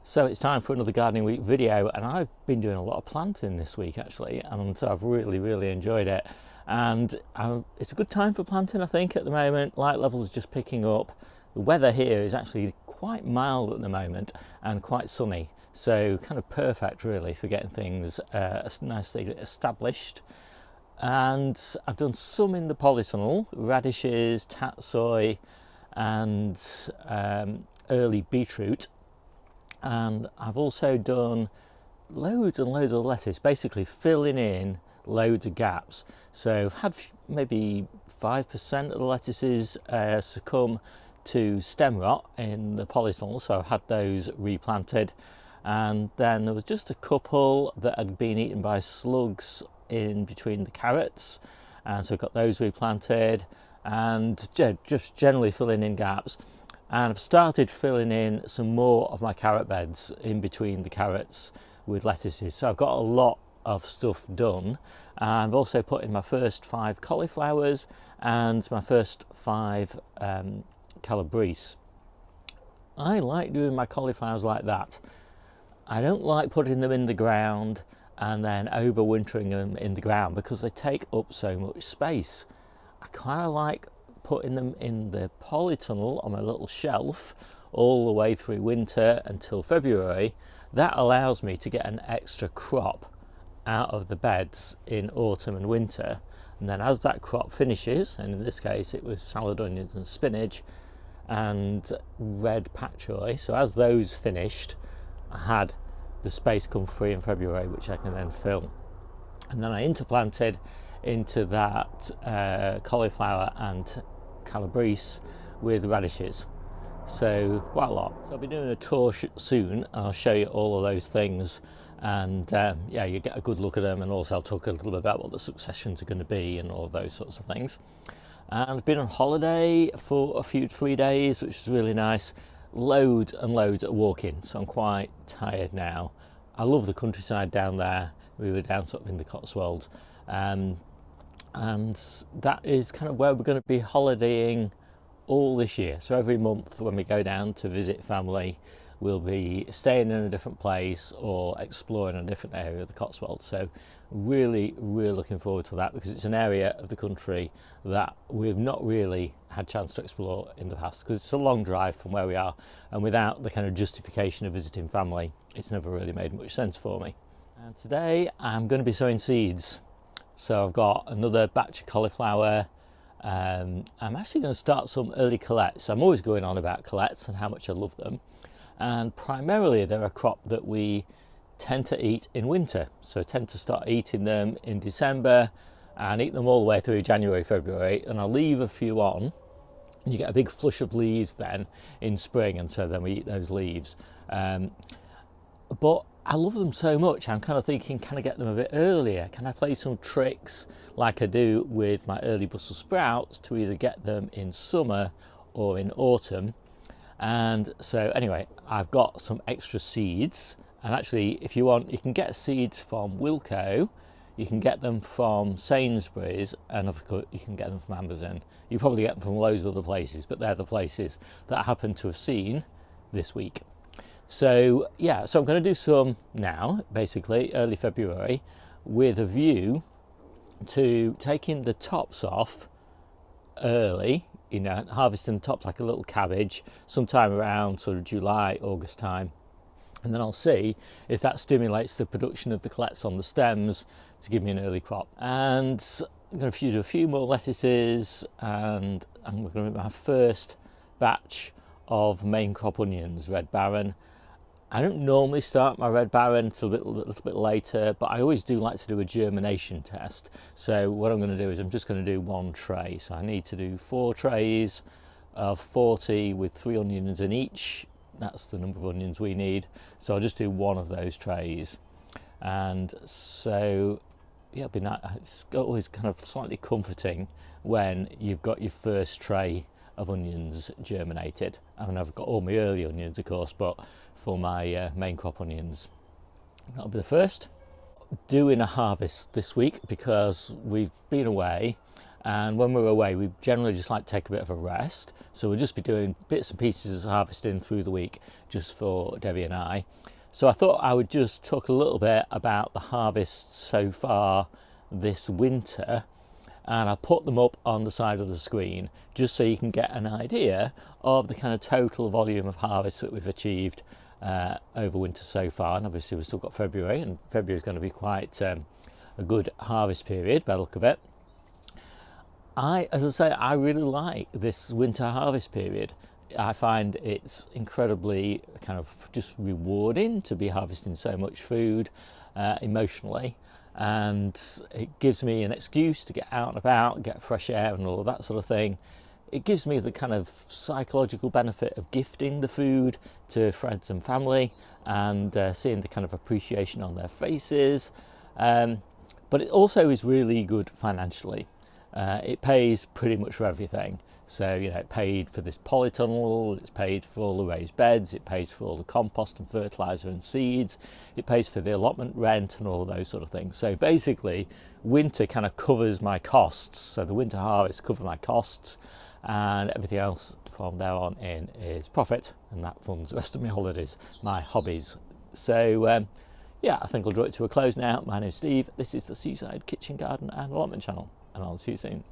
So it's time for another gardening week video, and I've been doing a lot of planting this week actually, and so I've really enjoyed it. And it's a good time for planting, I think, at the moment. Light levels are just picking up. The weather here is actually quite mild at the moment and quite sunny, so kind of perfect really for getting things nicely established. And I've done some in the polytunnel: radishes, tatsoi, and early beetroot. And I've also done loads and loads of lettuce, basically filling in loads of gaps. So I've had maybe 5% of the lettuces succumb to stem rot in the polytunnel, so I've had those replanted. And then there was just a couple that had been eaten by slugs in between the carrots, and so I've got those replanted, and just generally filling in gaps. And I've started filling in some more of my carrot beds in between the carrots with lettuces. So I've got a lot of stuff done. I've also put in my first 5 cauliflowers and my first 5 calabrese. I like doing my cauliflowers like that. I don't like putting them in the ground and then overwintering them in the ground because they take up so much space. I kind of like putting them in the polytunnel on my little shelf all the way through winter until February. That allows me to get an extra crop out of the beds in autumn and winter, and then as that crop finishes, and in this case it was salad onions and spinach and red pak choi, so as those finished I had the space come free in February, which I can then fill. And then I interplanted into that cauliflower and calabrese with radishes, so quite a lot. So I'll be doing a tour soon. I'll show you all of those things, and yeah, you get a good look at them, and also I'll talk a little bit about what the successions are going to be and all of those sorts of things. And I've been on holiday for 3 days, which is really nice. Loads and loads of walking, so I'm quite tired now. I love the countryside down there. We were down sort of in the Cotswolds, and that is kind of where we're going to be holidaying all this year. So every month when we go down to visit family, we'll be staying in a different place or exploring a different area of the Cotswolds. So really looking forward to that, because it's an area of the country that we've not really had a chance to explore in the past, because it's a long drive from where we are, and without the kind of justification of visiting family, it's never really made much sense for me. And today I'm going to be sowing seeds. So I've got another batch of cauliflower. I'm actually going to start some early colettes. So I'm always going on about colettes and how much I love them. And primarily they're a crop that we tend to eat in winter. So I tend to start eating them in December and eat them all the way through January, February. And I'll leave a few on. You get a big flush of leaves then in spring, and so then we eat those leaves. But I love them so much, I'm kind of thinking, can I get them a bit earlier? Can I play some tricks like I do with my early Brussels sprouts to either get them in summer or in autumn? And so anyway, I've got some extra seeds, and actually if you want, you can get seeds from Wilko, you can get them from Sainsbury's, and of course you can get them from Amazon. You probably get them from loads of other places, but they're the places that I happen to have seen this week. So yeah, so I'm going to do some now, basically early February, with a view to taking the tops off early, you know, harvesting the tops like a little cabbage sometime around sort of July, August time. And then I'll see if that stimulates the production of the colettes on the stems to give me an early crop. And I'm going to do a few more lettuces, and I'm going to make my first batch of main crop onions, Red Baron. I don't normally start my Red Baron until a little bit later, but I always do like to do a germination test. So what I'm going to do is I'm just going to do 1 tray. So I need to do 4 trays of 40 with 3 onions in each. That's the number of onions we need. So I'll just do 1 of those trays. And so yeah, it'll be nice. It's always kind of slightly comforting when you've got your first tray of onions germinated. I mean, I've got all my early onions, of course, but for my main crop onions, that'll be the first. Doing a harvest this week because we've been away And when we're away, we generally just like to take a bit of a rest. So we'll just be doing bits and pieces of harvesting through the week just for Debbie and I. So I thought I would just talk a little bit about the harvests so far this winter, and I'll put them up on the side of the screen just so you can get an idea of the kind of total volume of harvest that we've achieved over winter so far. And obviously we've still got February, and February is going to be quite a good harvest period by the look of it. As I say, I really like this winter harvest period. I find it's incredibly kind of just rewarding to be harvesting so much food emotionally, and it gives me an excuse to get out and about, get fresh air and all of that sort of thing. It gives me the kind of psychological benefit of gifting the food to friends and family and seeing the kind of appreciation on their faces. But it also is really good financially. It pays pretty much for everything. So, it paid for this polytunnel, it's paid for all the raised beds, it pays for all the compost and fertiliser and seeds, it pays for the allotment rent and all of those sort of things. So basically, winter kind of covers my costs. So the winter harvest covers my costs, and everything else from there on in is profit, and that funds the rest of my holidays, my hobbies. So, yeah, I think I'll draw it to a close now. My name's Steve. This is the Seaside Kitchen Garden and Allotment channel, and I'll see you soon.